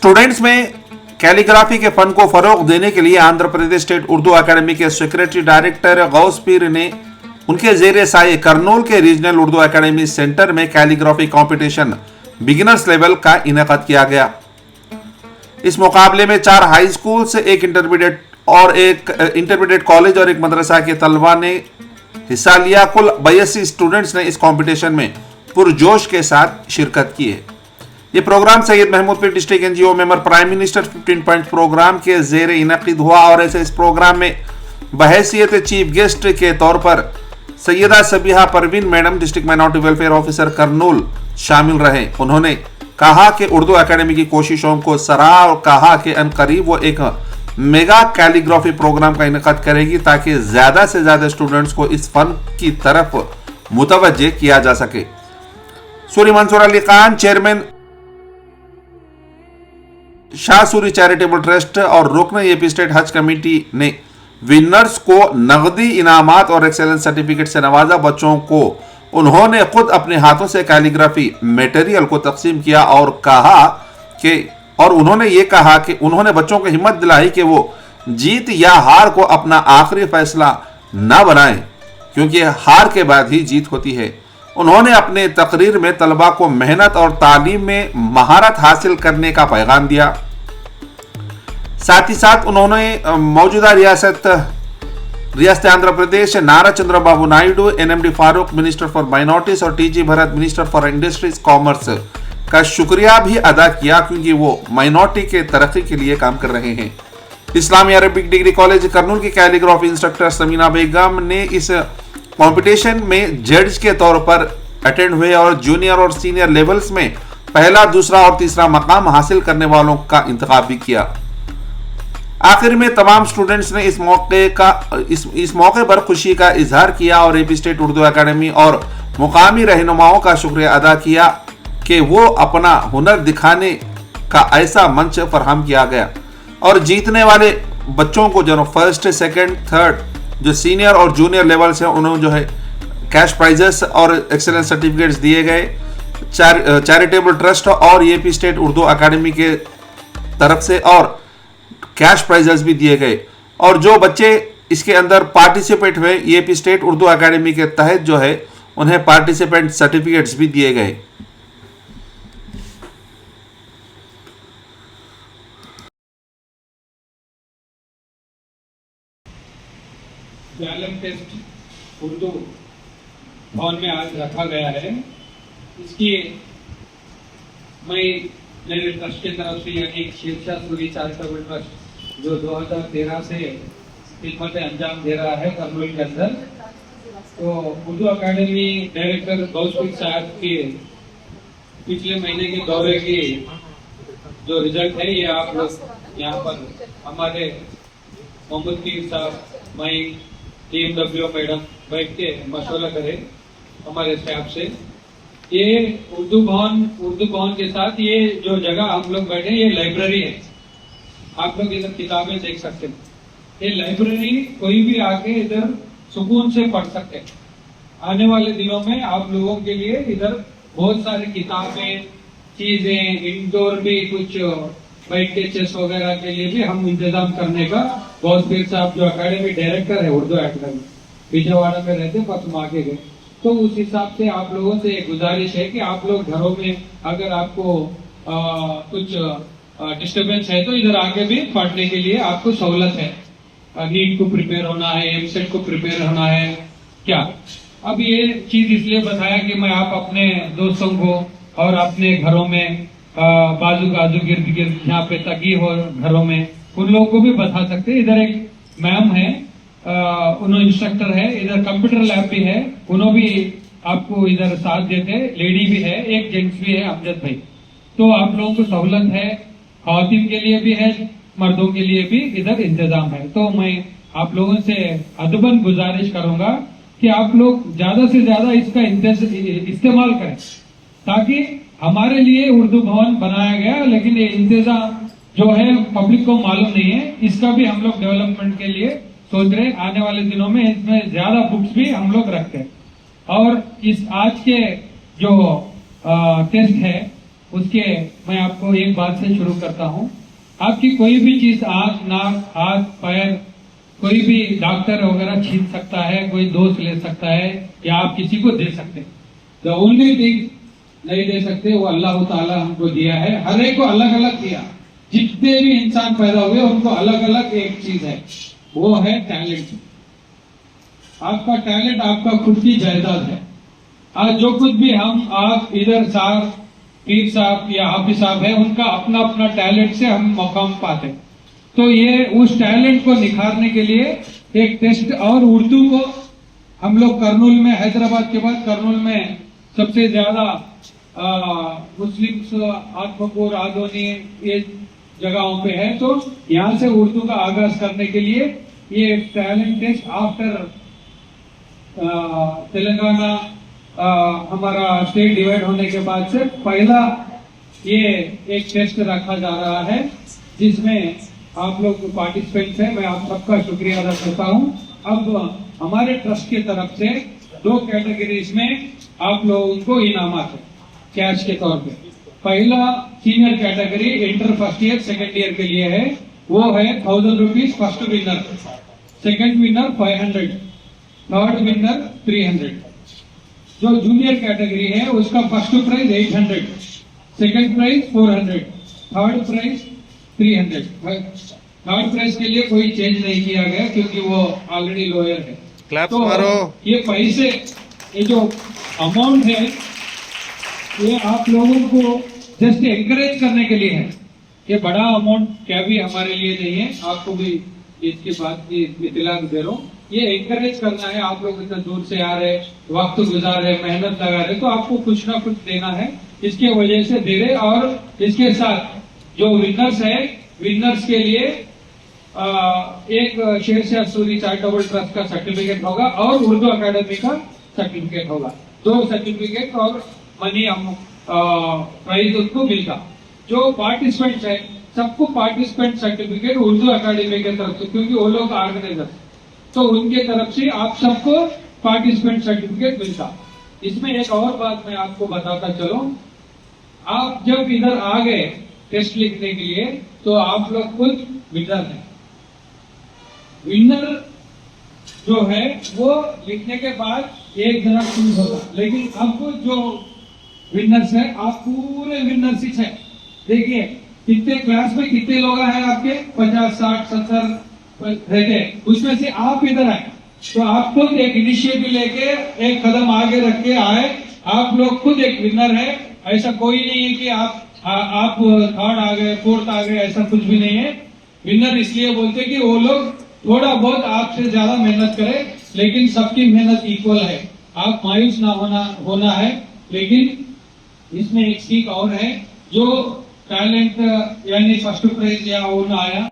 Students में calligraphy के fun को फरोग देने के लिए आंध्र प्रदेश स्टेट उर्दू एकेडमी के सेक्रेटरी डायरेक्टर गौस पीर ने उनके जेर साये करनूल के रीजनल उर्दू एकेडमी सेंटर में कैलीग्राफी कंपटीशन बिगिनर्स लेवल का इनेकाद किया गया। इस मुकाबले में 4 हाई स्कूल से एक इंटरमीडिएट कॉलेज और एक मदरसा के तलबा ने हिस्सा लिया। कुल 82 स्टूडेंट्स ने इस कंपटीशन में पुरजोश के साथ शिरकत की है। ये programme Syed Mahmudpur district NGO member prime minister 15 point programme के जेर इनकीद हुआ और ऐसे इस प्रोग्राम में बहैसियत चीफ गेस्ट के तौर पर Syeda Sabiha Parveen madam district minority welfare officer Kurnool शामिल रहे। उन्होंने कहा कि उर्दू एकेडमी की कोशिशों को सराहा और कहा कि अनकरीब वो एक मेगा कैलीग्राफी प्रोग्राम का इनेकाद करेगी ताकि ज्यादा से ज्यादा स्टूडेंट्स को इस फन की तरफ मुतवज्जे किया जा सके। Suri Mansoor Ali Khan chairman Shah Suri charitable trust और रुकन एपी स्टेट हज कमेटी ने विनर्स को नगदी इनामात और एक्सेलेंस सर्टिफिकेट से नवाजा। बच्चों को उन्होंने खुद अपने हाथों से कैलीग्राफी मटेरियल को तकसीम किया और उन्होंने ये कहा कि उन्होंने बच्चों को हिम्मत दिलाई कि वो जीत या हार को अपना आखिरी फैसला न बनाएं, क्योंकि हार के बाद ही जीत होती है। उन्होंने अपने तकरीर में तलबा को मेहनत और तालीम में महारत हासिल करने का पैगाम दिया। साथ ही साथ उन्होंने मौजूदा रियासत Andhra Pradesh Nara Chandrababu Naidu, NMD Farooq minister for minorities और TG Bharath minister for industries commerce का शुक्रिया भी अदा किया, क्योंकि वो माइनॉरिटी के तरक्की के लिए काम कर रहे हैं। इस्लामी अरबिक डिग्री कॉलेज करनूल की कैलीग्राफी इंस्ट्रक्टर समीना बेगम ने इस कंपटीशन में जज के तौर पर अटेंड हुए और जूनियर और सीनियर लेवल्स में पहला, दूसरा और तीसरा मकाम हासिल करने वालों का इंतखाब भी किया। आखिर में तमाम स्टूडेंट्स ने इस मौके पर खुशी का इजहार किया और एपी स्टेट उर्दू एकेडमी और मुकामी रहनुमाओं का शुक्रिया अदा किया कि वो अपना हुनर दिखाने का ऐसा मंच फराहम किया गया और जीतने वाले बच्चों को जो फर्स्ट, सेकंड, थर्ड जो सीनियर और जूनियर लेवल से उन्होंने जो है कैश प्राइजेस और एक्सेलेंस सर्टिफिकेट्स दिए गए। चैरिटेबल ट्रस्ट और एपी स्टेट उर्दू एकेडमी के तरफ से और कैश प्राइजेस भी दिए गए और जो बच्चे इसके अंदर पार्टिसिपेट हुए एपी स्टेट उर्दू एकेडमी के तहत जो है उन्हें पार्टिसिपेंट सर्टिफिकेट्स भी दिए गए। टेस्ट उर्दू भवन में आज रखा गया है। इसकी मैं मेरे ट्रस्ट की तरफ से यानी शेरशाह सूरी चैरिटेबल ट्रस्ट जो 2013 से खिदमत अंजाम दे रहा है करनूल के अंदर, तो उर्दू एकेडमी डायरेक्टर गौसपीर साहब के पिछले महीने के दौरे की जो रिजल्ट है ये आप लोग यहाँ पर हमारे मोहम्मद पीर साहब, मैं, टीएमडब्ल्यू मैडम बैठ के मशवरा करें हमारे स्टाफ से। ये उर्दू भवन के साथ ये जो जगह हम लोग बैठे ये लाइब्रेरी है। आप लोग इधर किताबें देख सकते हैं। ये लाइब्रेरी कोई भी आके इधर सुकून से पढ़ सकते हैं। आने वाले दिनों में आप लोगों के लिए इधर बहुत सारी किताबें, चीजें, इंडोर भी कुछ बैठ के चेस वगैरह के लिए भी हम इंतजाम करने का गौसपीर साहब जो एकेडमी डायरेक्टर है उर्दू एकेडमी विजयवाड़ा में रहते पर तुम आगे गए, तो उस हिसाब से आप लोगों से गुजारिश है कि आप लोग घरों में अगर आपको कुछ डिस्टरबेंस है तो इधर आके भी पढ़ने के लिए आपको सहूलत है। नीट को प्रिपेयर होना है, एमसेट को प्रिपेयर होना है क्या। अब ये चीज इसलिए बताया कि मैं आप अपने दोस्तों को और अपने घरों में बाजू गिर्द यहाँ पे तकी हो घरों में उन लोगों को भी बता सकते। इधर एक मैम है, उन्होंने इंस्ट्रक्टर है, इधर कंप्यूटर लैब भी है, उन्होंने भी आपको इधर साथ देते, लेडी भी है, एक जेंट्स भी है अमजद भाई। तो आप लोगों को सहूलत है, खवातीन के लिए भी है, मर्दों के लिए भी इधर इंतजाम है। तो मैं आप लोगों से अदबन गुजारिश करूंगा कि आप लोग ज्यादा से ज्यादा इसका इस्तेमाल करें ताकि हमारे लिए उर्दू भवन बनाया गया, लेकिन ये इंतजाम जो है पब्लिक को मालूम नहीं है। इसका भी हम लोग डेवलपमेंट के लिए सोच रहे। आने वाले दिनों में इसमें ज्यादा बुक्स भी हम लोग रखते हैं। और इस आज के जो टेस्ट है उसके मैं आपको एक बात से शुरू करता हूँ। आपकी कोई भी चीज आंख, नाक, हाथ, पैर, कोई भी डॉक्टर वगैरह छीन सकता है, कोई दोष ले सकता है या आप किसी को दे सकते हैं। द ओनली थिंग नहीं दे सकते वो अल्लाह ताला हमको दिया है। हर एक को अलग अलग दिया। जितने भी इंसान पैदा हुए उनको अलग अलग एक चीज है, वो है टैलेंट। आपका टैलेंट आपका खुद की जायदाद है। आज जो कुछ भी हम आप इधर साहब, पीर साहब या हाफिज साहब है, उनका अपना अपना टैलेंट से हम मकाम पाते। तो ये उस टैलेंट को निखारने के लिए एक टेस्ट, और उर्दू को हम लोग करनूल में, हैदराबाद के बाद करनूल में सबसे ज्यादा मुस्लिम्स, आत्मपुर, आदोनी ये जगहों पे है। तो यहाँ से उर्दू का आगाज करने के लिए ये टैलेंट टेस्ट आफ्टर तेलंगाना हमारा स्टेट डिवाइड होने के बाद से पहला ये एक टेस्ट रखा जा रहा है, जिसमें आप लोग पार्टिसिपेंट्स हैं। मैं आप सबका शुक्रिया अदा करता हूं। अब हमारे ट्रस्ट की तरफ से 2 कैटेगरीज में आप लोगों को इनामात है कैश के तौर पे। पहला senior category inter first year second year के लिए है, वो है 1000 rupees first winner, second winner 500, third winner 300। जो जूनियर कैटेगरी है उसका first prize 800, second prize 400, third prize 300। Third prize के लिए कोई चेंज नहीं किया गया क्योंकि वो ऑलरेडी लोअर है। क्लैप्स तो मारो। ये पैसे, ये जो अमाउंट है, ये आप लोगों को जस्ट एनकरेज करने के लिए है। ये बड़ा अमाउंट क्या भी हमारे लिए नहीं है, आपको भी इसकी बात की इत्तला दे रहा हूँ। ये एनकरेज करना है। आप लोग इतना दूर से आ रहे, वक्त गुजार रहे, मेहनत लगा रहे, तो आपको कुछ ना कुछ देना है। इसके वजह से दे रहे। और इसके साथ जो विनर्स है, विनर्स के लिए एक शेरशाह सूरी चैरिटेबल ट्रस्ट का सर्टिफिकेट होगा और उर्दू अकेडमी का सर्टिफिकेट होगा। 2 सर्टिफिकेट और मनी प्राइज उनको मिलता। जो पार्टिसिपेंट्स है सबको पार्टिसिपेंट सर्टिफिकेट उर्दू अकेडमी के तरफ से, क्योंकि वो लोग ऑर्गेनाइजर, तो उनके तरफ से आप सबको पार्टिसिपेंट सर्टिफिकेट मिलता। इसमें एक और बात मैं आपको बताता चलूं, आप जब इधर आ गए टेस्ट लिखने के लिए तो आप लोग खुद विनर हैं। विनर जो है वो लिखने के बाद एक जरा चूज होगा, लेकिन अब जो विनर्स है आप पूरे विनर्स ही है। देखिए कितने क्लास में कितने लोग हैं आपके, 50, 60, 70 रहते, उसमें से आप इधर आए तो आप खुद एक इनिशिएटिव लेके एक कदम आगे रख के आए। आप लोग खुद एक विनर है। ऐसा कोई नहीं है कि आप थर्ड आ गए, फोर्थ आ गए, ऐसा कुछ भी नहीं है। विनर इसलिए बोलते कि वो लोग थोड़ा बहुत आपसे ज्यादा मेहनत करें, लेकिन सबकी मेहनत इक्वल है। आप मायूस ना होना है। लेकिन इसमें एक सीख और है, जो टैलेंट यानी फर्स्ट प्राइज या वो ना आया